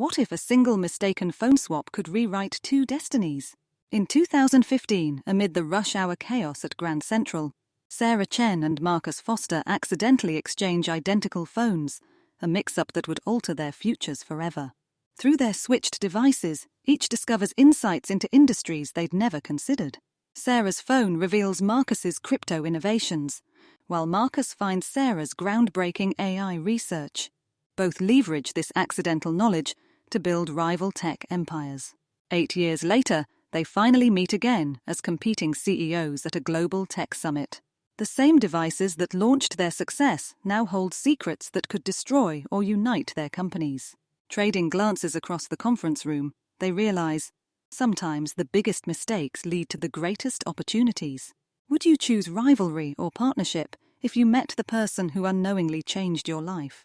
What if a single mistaken phone swap could rewrite two destinies? In 2015, amid the rush hour chaos at Grand Central, Sarah Chen and Marcus Foster accidentally exchange identical phones, a mix-up that would alter their futures forever. Through their switched devices, each discovers insights into industries they'd never considered. Sarah's phone reveals Marcus's crypto innovations, while Marcus finds Sarah's groundbreaking AI research. Both leverage this accidental knowledge to build rival tech empires. 8 years later, they finally meet again as competing CEOs at a global tech summit. The same devices that launched their success now hold secrets that could destroy or unite their companies. Trading glances across the conference room, they realize sometimes the biggest mistakes lead to the greatest opportunities. Would you choose rivalry or partnership if you met the person who unknowingly changed your life?